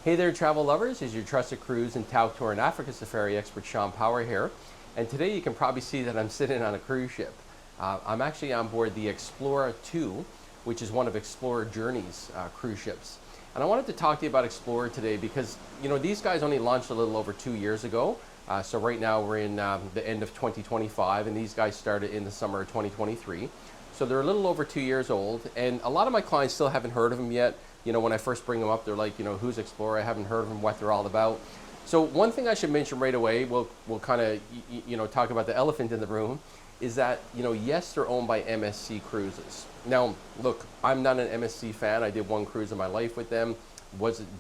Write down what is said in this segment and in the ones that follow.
Hey there, travel lovers. Is your trusted cruise and Tauck tour and Africa safari expert Shawn Power here. And today you can probably see that I'm sitting on a cruise ship. I'm actually on board the Explora II, which is one of Explora Journeys cruise ships. And I wanted to talk to you about Explora today because, you know, these guys only launched a little over 2 years ago. So right now we're in the end of 2025, and these guys started in the summer of 2023. So they're a little over 2 years old, and a lot of my clients still haven't heard of them yet. You know, when I first bring them up, they're like, you know, who's Explora? I haven't heard of them, what they're all about. So one thing I should mention right away, we'll kind of, you know, talk about the elephant in the room, is that, you know, yes, they're owned by MSC Cruises. Now, look, I'm not an MSC fan. I did one cruise in my life with them,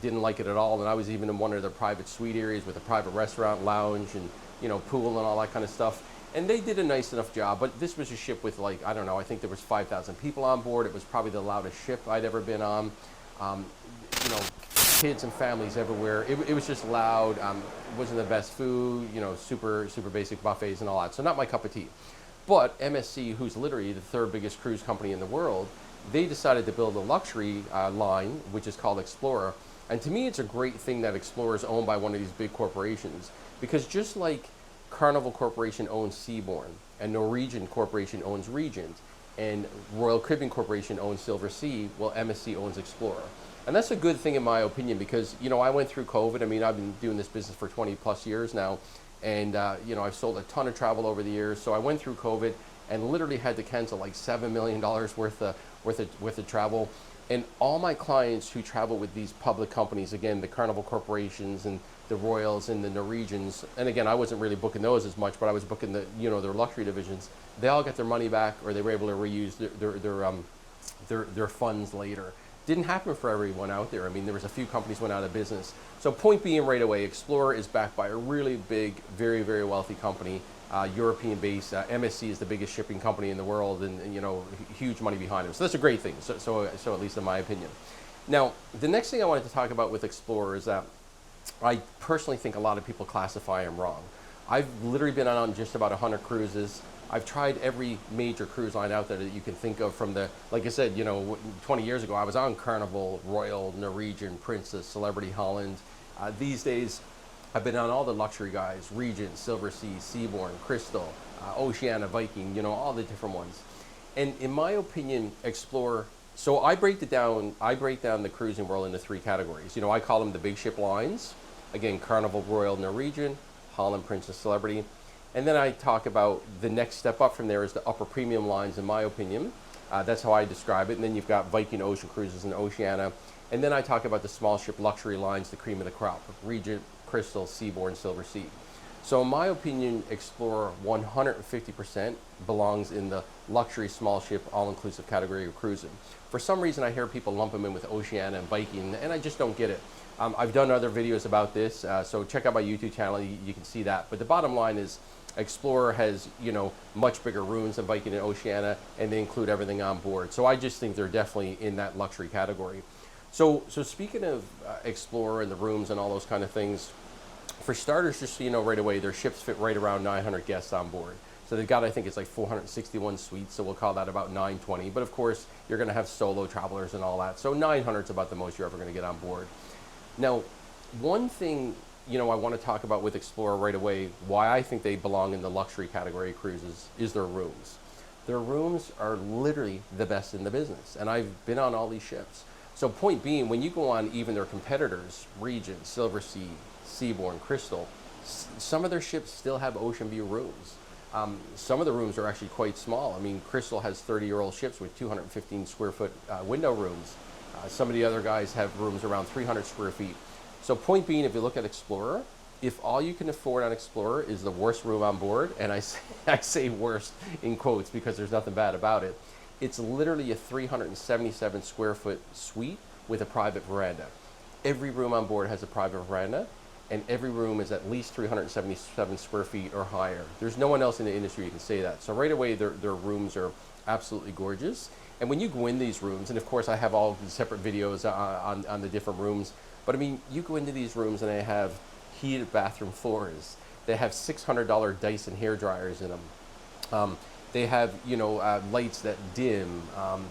didn't like it at all, and I was even in one of their private suite areas with a private restaurant, lounge, and, you know, pool and all that kind of stuff. And they did a nice enough job, but this was a ship with, like, I don't know, I think there was 5,000 people on board. It was probably the loudest ship I'd ever been on. You know, kids and families everywhere. It was just loud. It wasn't the best food, you know, super basic buffets and all that. So not my cup of tea. But MSC, who's literally the third biggest cruise company in the world, they decided to build a luxury line, which is called Explora. And to me, it's a great thing that Explora is owned by one of these big corporations, because just like Carnival Corporation owns Seabourn, and Norwegian Corporation owns Regent, and Royal Caribbean Corporation owns Silversea, well, MSC owns Explora. And that's a good thing in my opinion, because, you know, I went through COVID. I mean, I've been doing this business for 20 plus years now, and you know, I've sold a ton of travel over the years. So I went through COVID and literally had to cancel like $7 million worth of travel. And all my clients who travel with these public companies, again, the Carnival Corporations and the Royals and the Norwegians, and again, I wasn't really booking those as much, but I was booking the, you know, their luxury divisions. They all got their money back, or they were able to reuse their funds later. Didn't happen for everyone out there. I mean, there was a few companies went out of business. So point being right away, Explora is backed by a really big, very wealthy company, European based. MSC is the biggest shipping company in the world, and you know, huge money behind them. So that's a great thing. So at least in my opinion. Now, the next thing I wanted to talk about with Explora is that I personally think a lot of people classify them wrong. I've literally been on just about 100 cruises. I've tried every major cruise line out there that you can think of, from the, like I said, you know, 20 years ago, I was on Carnival, Royal, Norwegian, Princess, Celebrity, Holland. These days, I've been on all the luxury guys: Regent, Silversea, Seabourn, Crystal, Oceania, Viking, you know, all the different ones. And in my opinion, Explora, so I break down the cruising world into three categories. You know, I call them the big ship lines. Again, Carnival, Royal, Norwegian, Holland, Princess, Celebrity. And then I talk about the next step up from there is the upper premium lines, in my opinion. That's how I describe it. And then you've got Viking Ocean Cruises and Oceania. And then I talk about the small ship luxury lines, the cream of the crop: Regent, Crystal, Seabourn, Silversea. So in my opinion, Explora 150% belongs in the luxury small ship all-inclusive category of cruising. For some reason, I hear people lump them in with Oceania and Viking, and I just don't get it. I've done other videos about this, so check out my YouTube channel, you can see that. But the bottom line is, Explora has, you know, much bigger rooms than Viking and Oceania, and they include everything on board. So I just think they're definitely in that luxury category. So speaking of Explora and the rooms and all those kind of things, for starters, just so you know right away, their ships fit right around 900 guests on board. So they've got, I think it's like 461 suites, so we'll call that about 920. But of course, you're going to have solo travelers and all that. So 900 is about the most you're ever going to get on board. Now, one thing, you know, I want to talk about with Explora right away, why I think they belong in the luxury category of cruises, is their rooms. Their rooms are literally the best in the business, and I've been on all these ships. So point being, when you go on even their competitors, Regent, Silversea, Seabourn, Crystal, some of their ships still have ocean view rooms. Some of the rooms are actually quite small. I mean, Crystal has 30-year-old ships with 215 square foot window rooms. Some of the other guys have rooms around 300 square feet. So point being, if you look at Explora, if all you can afford on Explora is the worst room on board, and I say worst in quotes because there's nothing bad about it, it's literally a 377 square foot suite with a private veranda. Every room on board has a private veranda, and every room is at least 377 square feet or higher. There's no one else in the industry who can say that. So right away, their rooms are absolutely gorgeous. And when you go in these rooms, and of course I have all the separate videos on the different rooms, but I mean, you go into these rooms and they have heated bathroom floors. They have $600 Dyson hair dryers in them. They have, you know, lights that dim.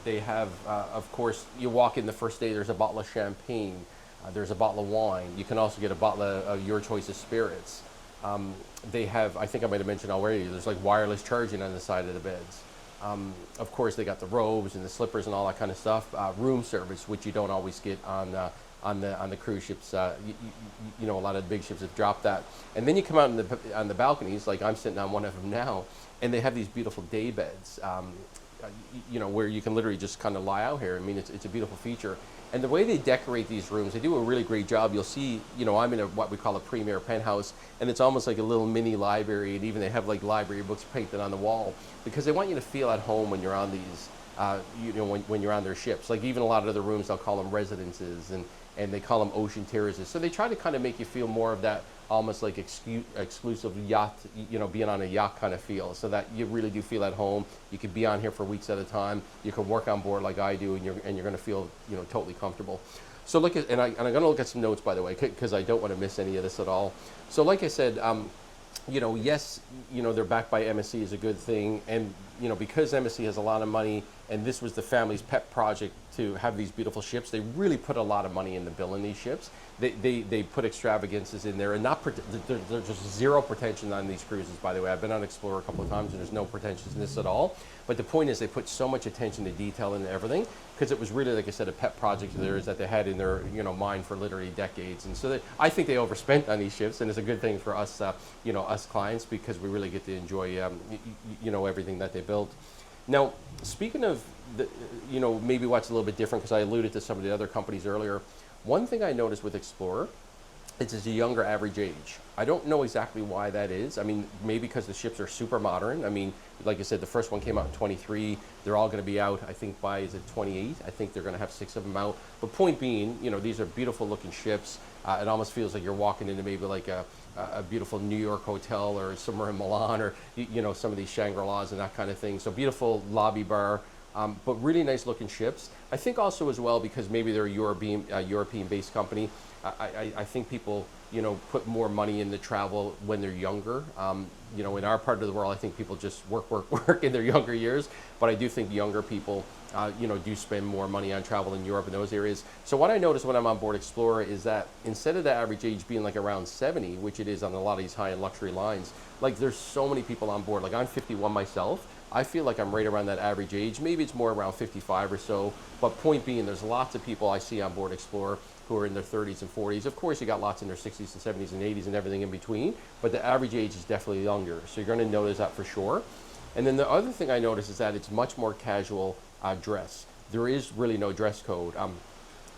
They have, of course, you walk in the first day, there's a bottle of champagne. There's a bottle of wine. You can also get a bottle of your choice of spirits. They have, I think I might have mentioned already, there's like wireless charging on the side of the beds. Of course, they got the robes and the slippers and all that kind of stuff. Room service, which you don't always get on the cruise ships. You know, a lot of the big ships have dropped that. And then you come out on the balconies, like I'm sitting on one of them now, and they have these beautiful day beds. You know, where you can literally just kind of lie out here. I mean, it's a beautiful feature. And the way they decorate these rooms, they do a really great job. You'll see, you know, I'm in what we call a premier penthouse, and it's almost like a little mini library, and even they have like library books painted on the wall, because they want you to feel at home when you're on these, you know, when you're on their ships. Like even a lot of the rooms, they'll call them residences, and they call them ocean terraces. So they try to kind of make you feel more of that almost like exclusive yacht, you know, being on a yacht kind of feel, so that you really do feel at home. You could be on here for weeks at a time. You can work on board like I do, and you're going to feel, you know, totally comfortable. So look at, and I'm going to look at some notes, by the way, because I don't want to miss any of this at all. So like I said, you know, yes, you know, they're backed by MSC is a good thing, and you know, because MSC has a lot of money, and this was the family's pet project to have these beautiful ships, they really put a lot of money in the building these ships. They put extravagances in there, and there's just zero pretension on these cruises, by the way. I've been on Explorer a couple of times, and there's no pretensiousness at all. But the point is, they put so much attention to detail and everything, because it was really, like I said, a pet project of theirs that they had in their, you know, mind for literally decades. And so I think they overspent on these ships, and it's a good thing for us, you know, us clients, because we really get to enjoy, you know, everything that they built. Now, speaking of, you know, maybe what's a little bit different, because I alluded to some of the other companies earlier. One thing I noticed with Explorer, it's a younger average age. I don't know exactly why that is. I mean, maybe because the ships are super modern. I mean, like I said, the first one came out in 23. They're all going to be out, I think, by, is it 28? I think they're going to have 6 of them out. But point being, you know, these are beautiful looking ships. It almost feels like you're walking into maybe like a beautiful New York hotel, or somewhere in Milan, or, you know, some of these Shangri-Las and that kind of thing. So beautiful lobby bar. But really nice looking ships. I think also as well, because maybe they're a European-based company, I think people, you know, put more money into travel when they're younger. You know, in our part of the world, I think people just work in their younger years. But I do think younger people, you know, do spend more money on travel in Europe and those areas. So what I notice when I'm on board Explorer is that instead of the average age being like around 70, which it is on a lot of these high-end luxury lines, like there's so many people on board. Like I'm 51 myself. I feel like I'm right around that average age. Maybe it's more around 55 or so. But point being, there's lots of people I see on board Explorer who are in their 30s and 40s. Of course, you got lots in their 60s and 70s and 80s and everything in between. But the average age is definitely younger. So you're going to notice that for sure. And then the other thing I notice is that it's much more casual dress. There is really no dress code.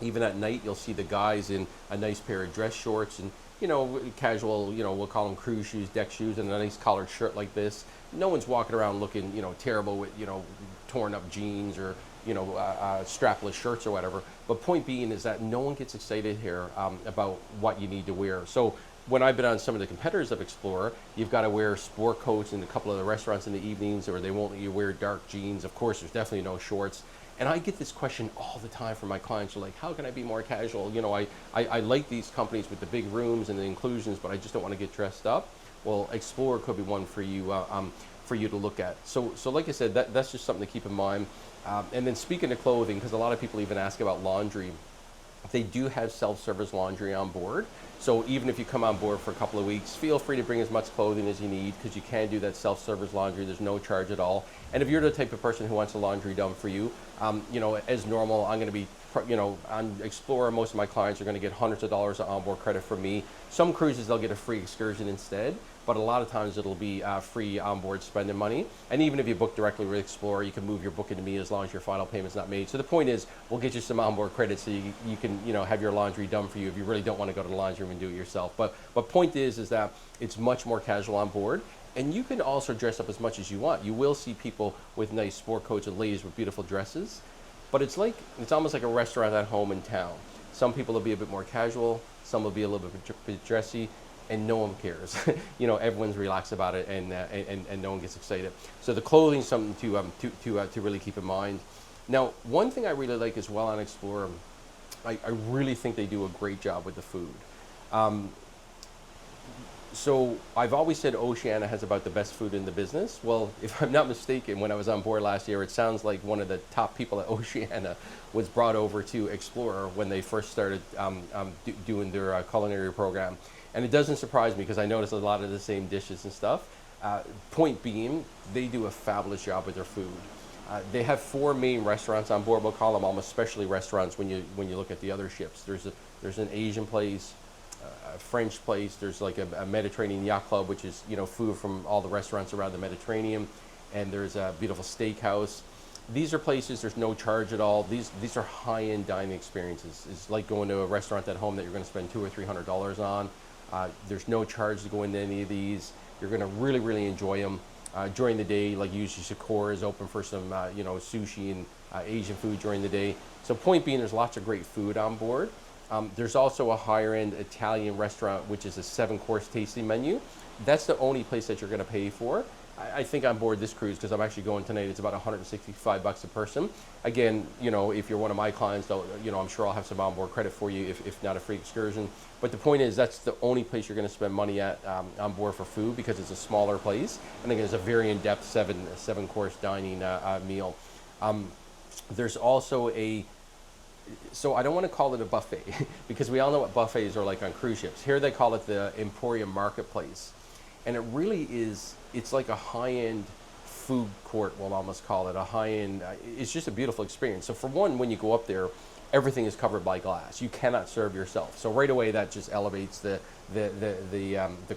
Even at night, you'll see the guys in a nice pair of dress shorts and, you know, casual, you know, we'll call them cruise shoes, deck shoes, and a nice collared shirt like this. No one's walking around looking, you know, terrible with, you know, torn up jeans or, you know, strapless shirts or whatever. But point being is that no one gets excited here about what you need to wear. So when I've been on some of the competitors of Explorer, you've got to wear sport coats in a couple of the restaurants in the evenings, or they won't let you wear dark jeans. Of course, there's definitely no shorts. And I get this question all the time from my clients. They're like, how can I be more casual? You know, I like these companies with the big rooms and the inclusions, but I just don't want to get dressed up. Well, Explorer could be one for you to look at. So like I said, that's just something to keep in mind. And then speaking of clothing, because a lot of people even ask about laundry, they do have self-service laundry on board. So even if you come on board for a couple of weeks, feel free to bring as much clothing as you need, because you can do that self-service laundry. There's no charge at all. And if you're the type of person who wants the laundry done for you, you know, as normal, I'm going to be, you know, on Explorer, most of my clients are going to get hundreds of dollars of onboard credit from me. Some cruises, they'll get a free excursion instead, but a lot of times it'll be free onboard spending money. And even if you book directly with Explorer, you can move your booking to me as long as your final payment's not made. So the point is, we'll get you some onboard credit so you can, you know, have your laundry done for you if you really don't want to go to the laundry room and do it yourself. But point is that it's much more casual on board. And you can also dress up as much as you want. You will see people with nice sport coats and ladies with beautiful dresses. But it's almost like a restaurant at home in town. Some people will be a bit more casual, some will be a little bit dressy, and no one cares. You know, everyone's relaxed about it, and no one gets excited. So the clothing is something to really keep in mind. Now, one thing I really like as well on Explorer, I really think they do a great job with the food. So I've always said Oceania has about the best food in the business. Well, if I'm not mistaken, when I was on board last year, it sounds like one of the top people at Oceania was brought over to Explora when they first started doing their culinary program. And it doesn't surprise me because I notice a lot of the same dishes and stuff. Point being, they do a fabulous job with their food. They have four main restaurants on board. We'll call them almost specialty restaurants when you look at the other ships. There's an Asian place, a French place. There's like a Mediterranean yacht club, which is food from all the restaurants around the Mediterranean, and there's a beautiful steakhouse. These are places there's no charge at all. These are high-end dining experiences. It's like going to a restaurant at home that you're going to spend $200 or $300 on. There's no charge to go into any of these. You're going to really enjoy them. During the day, like usually Sakura is open for some sushi and Asian food during the day. So point being, there's lots of great food on board. There's also a higher end Italian restaurant, which is a 7-course tasting menu. That's the only place that you're going to pay for. I think on board this cruise, because I'm actually going tonight, it's about $165 a person. Again, if you're one of my clients, I'm sure I'll have some onboard credit for you, if not a free excursion. But the point is, that's the only place you're going to spend money at on board for food, because it's a smaller place. And again, it's a very in-depth 7-course dining meal. There's also so I don't want to call it a buffet because we all know what buffets are like on cruise ships. Here they call it the Emporium Marketplace. And it really is, it's like a high-end food court, we'll almost call it a high-end, it's just a beautiful experience. So for one, when you go up there, everything is covered by glass. You cannot serve yourself. So right away, that just elevates the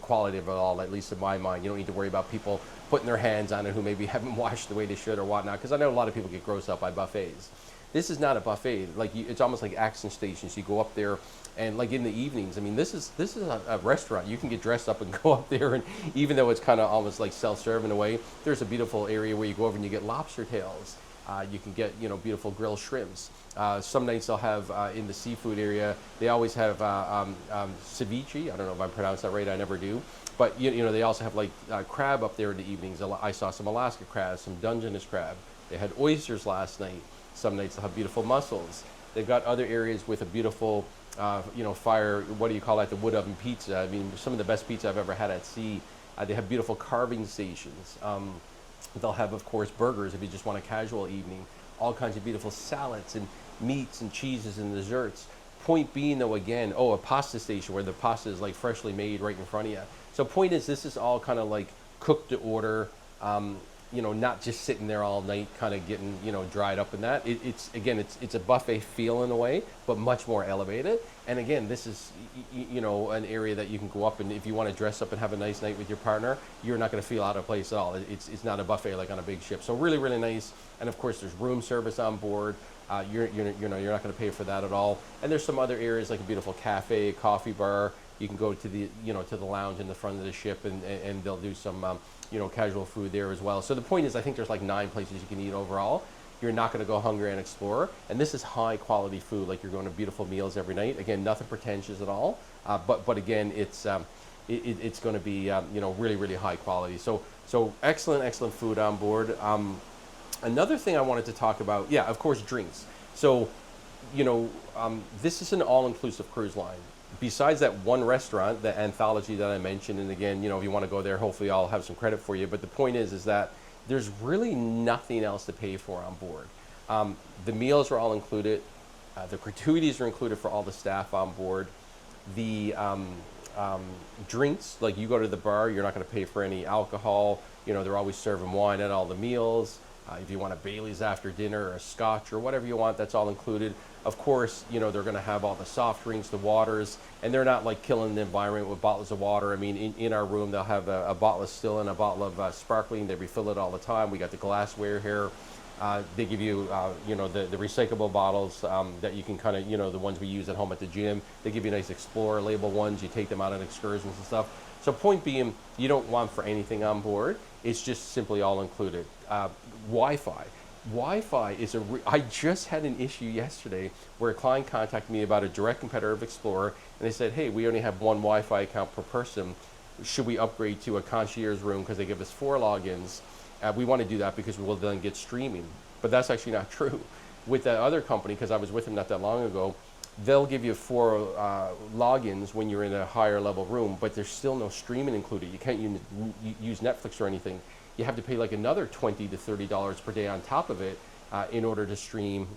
quality of it all, at least in my mind. You don't need to worry about people putting their hands on it who maybe haven't washed the way they should or whatnot, because I know a lot of people get grossed out by buffets. This is not a buffet. It's almost like action stations. You go up there, and like in the evenings, I mean, this is a restaurant. You can get dressed up and go up there, and even though it's kind of almost like self-serve in a way, there's a beautiful area where you go over and you get lobster tails. You can get beautiful grilled shrimps. Some nights they'll have in the seafood area. They always have ceviche. I don't know if I pronounced that right. I never do. But they also have like crab up there in the evenings. I saw some Alaska crab, some Dungeness crab. They had oysters last night. Some nights they'll have beautiful mussels. They've got other areas with a beautiful, fire, what do you call that, the wood oven pizza. I mean, some of the best pizza I've ever had at sea. They have beautiful carving stations. They'll have, of course, burgers if you just want a casual evening. All kinds of beautiful salads and meats and cheeses and desserts. Point being, though, again, a pasta station where the pasta is like freshly made right in front of you. So point is, this is all kind of like cooked to order. Not just sitting there all night kind of getting, dried up in that. It's a buffet feel in a way, but much more elevated. And again, this is, an area that you can go up, and if you want to dress up and have a nice night with your partner, you're not going to feel out of place at all. It's not a buffet like on a big ship. So really nice. And of course, there's room service on board. You're not going to pay for that at all. And there's some other areas like a beautiful cafe, coffee bar. You can go to the, to the lounge in the front of the ship, and they'll do some, casual food there as well. So the point is, I think there's like 9 places you can eat overall. You're not going to go hungry and explore. And this is high quality food, like you're going to beautiful meals every night. Again, nothing pretentious at all. But again, it's going to be, really high quality. So excellent food on board. Another thing I wanted to talk about, of course, drinks. So, this is an all-inclusive cruise line. Besides that one restaurant, the Anthology that I mentioned, and again, if you want to go there, hopefully I'll have some credit for you. But the point is that there's really nothing else to pay for on board. The meals are all included. The gratuities are included for all the staff on board. The drinks, like you go to the bar, you're not going to pay for any alcohol. They're always serving wine at all the meals. If you want a Bailey's after dinner or a scotch or whatever you want, that's all included. Of course, they're going to have all the soft drinks, the waters, and they're not like killing the environment with bottles of water. I mean, in our room, they'll have a bottle of still and a bottle of sparkling. They refill it all the time. We got the glassware here. They give you, the recyclable bottles that you can kind of, the ones we use at home at the gym. They give you nice Explorer label ones. You take them out on excursions and stuff. So point being, you don't want for anything on board. It's just simply all included. Wi-Fi. Wi-Fi is I just had an issue yesterday where a client contacted me about a direct competitor of Explorer, and they said, hey, we only have one Wi-Fi account per person. Should we upgrade to a concierge room because they give us 4 logins? We want to do that because we will then get streaming. But that's actually not true. With that other company, because I was with them not that long ago, they'll give you 4 logins when you're in a higher level room, but there's still no streaming included. You can't use Netflix or anything. You have to pay like another $20 to $30 per day on top of it in order to stream,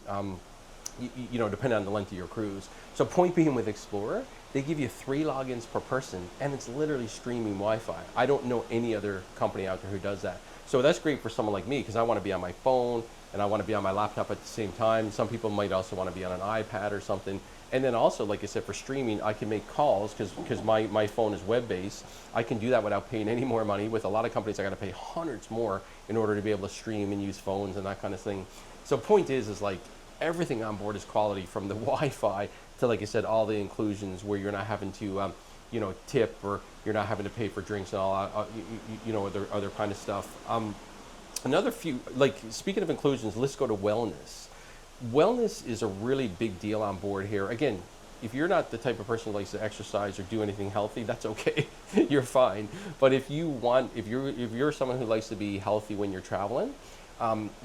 you know, depending on the length of your cruise. So point being, with Explorer, they give you 3 logins per person, and it's literally streaming Wi-Fi. I don't know any other company out there who does that. So that's great for someone like me, because I want to be on my phone and I want to be on my laptop at the same time. Some people might also want to be on an iPad or something. And then also, like I said, for streaming, I can make calls because my phone is web-based. I can do that without paying any more money. With a lot of companies, I got to pay hundreds more in order to be able to stream and use phones and that kind of thing. So point is like everything on board is quality, from the Wi-Fi to, like I said, all the inclusions where you're not having to, you know, tip, or you're not having to pay for drinks and all, you know, other kind of stuff. Another few, like, speaking of inclusions, let's go to wellness. Wellness is a really big deal on board here. Again, if you're not the type of person who likes to exercise or do anything healthy, that's okay. You're fine. But if you're someone who likes to be healthy when you're traveling,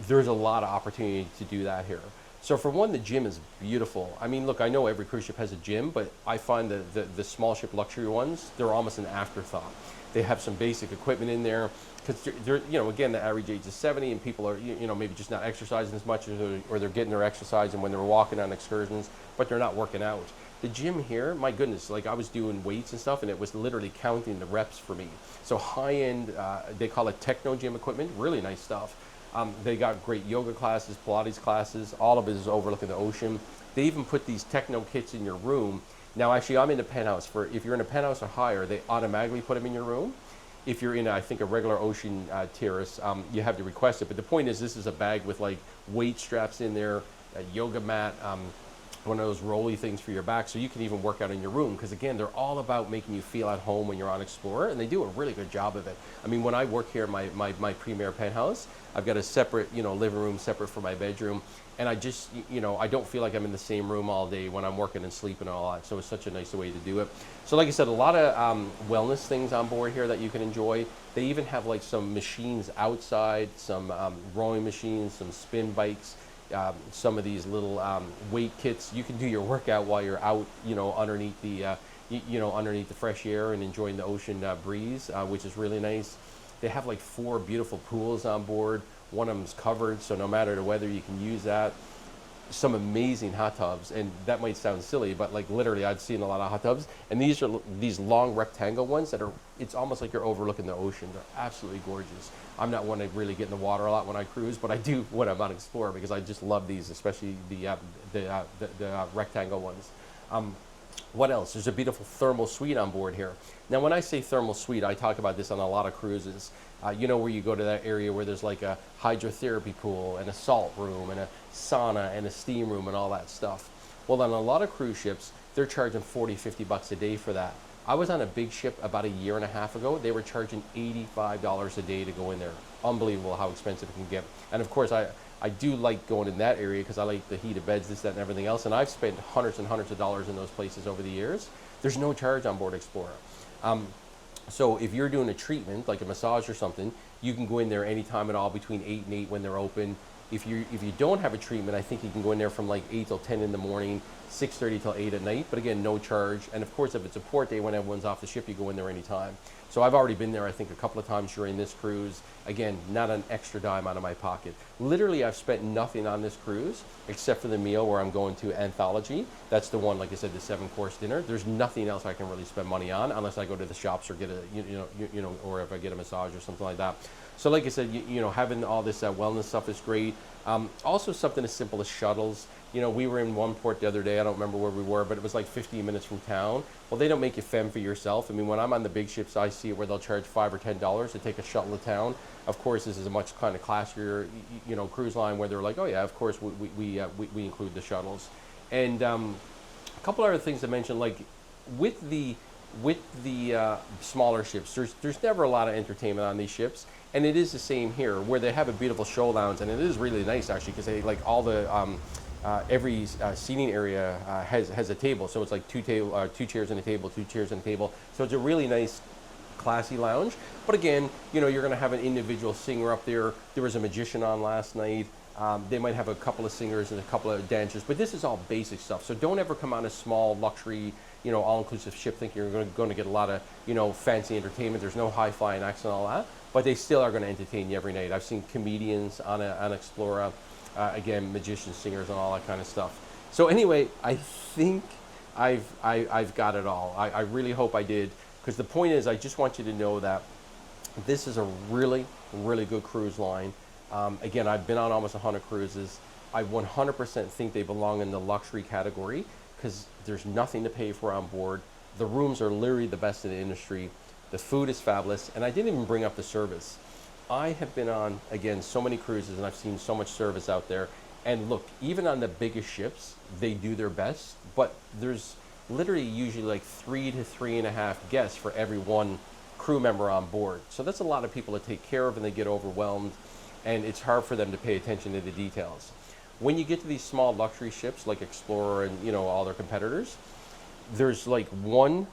there's a lot of opportunity to do that here. So for one, the gym is beautiful. I mean, look, I know every cruise ship has a gym, but I find the small ship luxury ones, they're almost an afterthought. They have some basic equipment in there, because they're, you know, again, the average age is 70, and people are, you know, maybe just not exercising as much, or they're getting their exercise and when they're walking on excursions, but they're not working out. The gym here, my goodness, like I was doing weights and stuff, and it was literally counting the reps for me. So high-end, they call it techno gym equipment, really nice stuff. They got great yoga classes, Pilates classes, all of it is overlooking the ocean. They even put these techno kits in your room. Now, actually, I'm in the penthouse. If you're in a penthouse or higher, they automatically put them in your room. If you're in, I think, a regular ocean terrace, you have to request it. But the point is, this is a bag with like weight straps in there, a yoga mat, one of those rolly things for your back, so you can even work out in your room. Because again, they're all about making you feel at home when you're on Explorer, and they do a really good job of it. I mean, when I work here in my premier penthouse, I've got a separate, you know, living room separate for my bedroom, and I just, you know, I don't feel like I'm in the same room all day when I'm working and sleeping and all that. So it's such a nice way to do it. So like I said, a lot of wellness things on board here that you can enjoy. They even have like some machines outside, some rowing machines, some spin bikes. Some of these little weight kits. You can do your workout while you're out, you know, underneath the, you know, underneath the fresh air and enjoying the ocean breeze, which is really nice. They have like 4 beautiful pools on board. One of them's covered, so no matter the weather, you can use that. Some amazing hot tubs, and that might sound silly, but like literally, I've seen a lot of hot tubs, and these are these long rectangle ones that are. It's almost like you're overlooking the ocean. They're absolutely gorgeous. I'm not one to really get in the water a lot when I cruise, but I do when I'm on Explorer, because I just love these, especially the rectangle ones. What else? There's a beautiful thermal suite on board here. Now, when I say thermal suite, I talk about this on a lot of cruises. You know, where you go to that area where there's like a hydrotherapy pool and a salt room and a sauna and a steam room and all that stuff. Well, on a lot of cruise ships, they're charging 40, 50 bucks a day for that. I was on a big ship about a year and a half ago. They were charging $85 a day to go in there. Unbelievable how expensive it can get. And of course, I do like going in that area because I like the heated beds, this, that, and everything else. And I've spent hundreds and hundreds of dollars in those places over the years. There's no charge on board Explorer. So if you're doing a treatment, like a massage or something, you can go in there anytime at all between 8 and 8 when they're open. If you don't have a treatment, I think you can go in there from like 8 till 10 in the morning, 6:30 till 8 at night, but again, no charge. And of course, if it's a port day when everyone's off the ship, you go in there anytime. So I've already been there, I think, a couple of times during this cruise. Again, not an extra dime out of my pocket. Literally, I've spent nothing on this cruise except for the meal where I'm going to Anthology. That's the one, like I said, the 7-course dinner. There's nothing else I can really spend money on unless I go to the shops or get a, you know, or if I get a massage or something like that. So like I said, you know, having all this wellness stuff is great. Also something as simple as shuttles. You know, we were in one port the other day, I don't remember where we were, but it was like 15 minutes from town. Well, they don't make you fend for yourself. I mean, when I'm on the big ships, I see it where they'll charge $5 or $10 to take a shuttle to town. Of course, this is a much kind of classier, you know, cruise line where they're like, oh yeah, of course, we include the shuttles. And a couple other things to mention, like with the smaller ships, there's never a lot of entertainment on these ships. And it is the same here, where they have a beautiful show lounge, and it is really nice actually, because they like all the every seating area has a table, so it's like two chairs and a table, 2 chairs and a table. So it's a really nice, classy lounge. But again, you know, you're going to have an individual singer up there. There was a magician on last night. They might have a couple of singers and a couple of dancers, but this is all basic stuff. So don't ever come on a small luxury, all-inclusive ship thinking you're going to get a lot of, fancy entertainment. There's no hi-fi and acts and all that, but they still are going to entertain you every night. I've seen comedians on Explora, again, magicians, singers, and all that kind of stuff. So anyway, I think I've got it all. I really hope I did, because the point is, I just want you to know that this is a really, really good cruise line. Again, I've been on almost 100 cruises. I 100% think they belong in the luxury category because there's nothing to pay for on board. The rooms are literally the best in the industry. The food is fabulous, and I didn't even bring up the service. I have been on, again, so many cruises, and I've seen so much service out there. And look, even on the biggest ships, they do their best, but there's literally usually like 3 to 3.5 guests for every one crew member on board. So that's a lot of people to take care of, and they get overwhelmed, and it's hard for them to pay attention to the details. When you get to these small luxury ships like Explorer and all their competitors, there's like one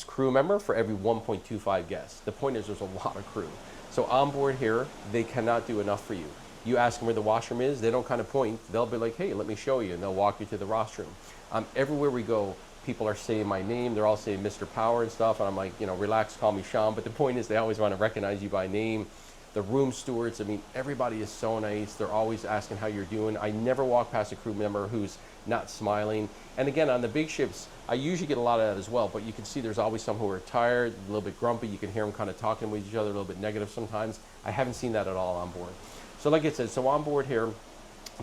crew member for every 1.25 guests. The point is there's a lot of crew. So on board here, they cannot do enough for you. You ask them where the washroom is, they don't kind of point. They'll be like, hey, let me show you, and they'll walk you to the washroom. Everywhere we go, people are saying my name. They're all saying Mr. Power and stuff, and I'm like, relax, call me Shawn. But the point is they always want to recognize you by name. The room stewards, I mean, everybody is so nice. They're always asking how you're doing. I never walk past a crew member who's not smiling. And again, on the big ships, I usually get a lot of that as well, but you can see there's always some who are tired, a little bit grumpy. You can hear them kind of talking with each other, a little bit negative sometimes. I haven't seen that at all on board. So like I said, so on board here,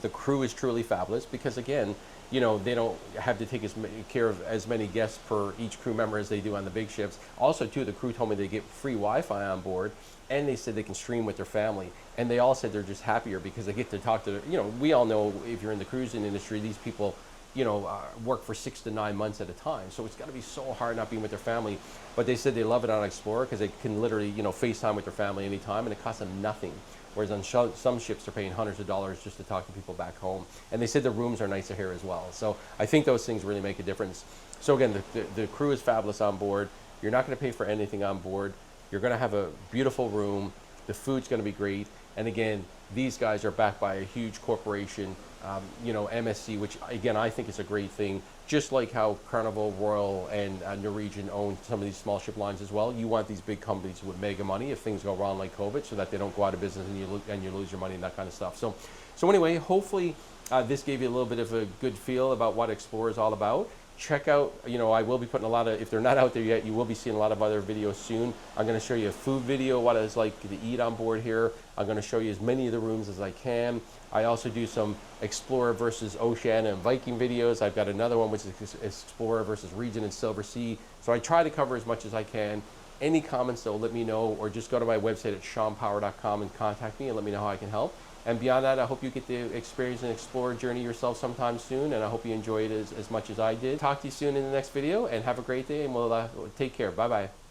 the crew is truly fabulous because again, they don't have to take care of as many guests per each crew member as they do on the big ships. Also, too, the crew told me they get free Wi-Fi on board, and they said they can stream with their family. And they all said they're just happier because they get to talk to, we all know if you're in the cruising industry, these people, work for 6 to 9 months at a time. So it's got to be so hard not being with their family. But they said they love it on Explorer because they can literally, FaceTime with their family anytime, and it costs them nothing. Whereas on some ships, they're paying hundreds of dollars just to talk to people back home. And they said the rooms are nicer here as well. So I think those things really make a difference. So again, the crew is fabulous on board. You're not going to pay for anything on board. You're going to have a beautiful room. The food's going to be great. And again, these guys are backed by a huge corporation, MSC, which again, I think is a great thing. Just like how Carnival, Royal, and Regent own some of these small ship lines as well. You want these big companies with mega money if things go wrong like COVID, so that they don't go out of business and you lose your money and that kind of stuff. So anyway, hopefully this gave you a little bit of a good feel about what Explorer is all about. Check out, I will be putting a lot of, if they're not out there yet, you will be seeing a lot of other videos soon. I'm going to show you a food video, what it's like to eat on board here. I'm going to show you as many of the rooms as I can. I also do some Explorer versus Oceania and Viking videos. I've got another one which is Explorer versus Regent and Silversea. So I try to cover as much as I can. Any comments, though, let me know, or just go to my website at shawnpower.com and contact me and let me know how I can help. And beyond that, I hope you get to experience an Explorer journey yourself sometime soon, and I hope you enjoy it as much as I did. Talk to you soon in the next video, and have a great day, and we'll take care. Bye-bye.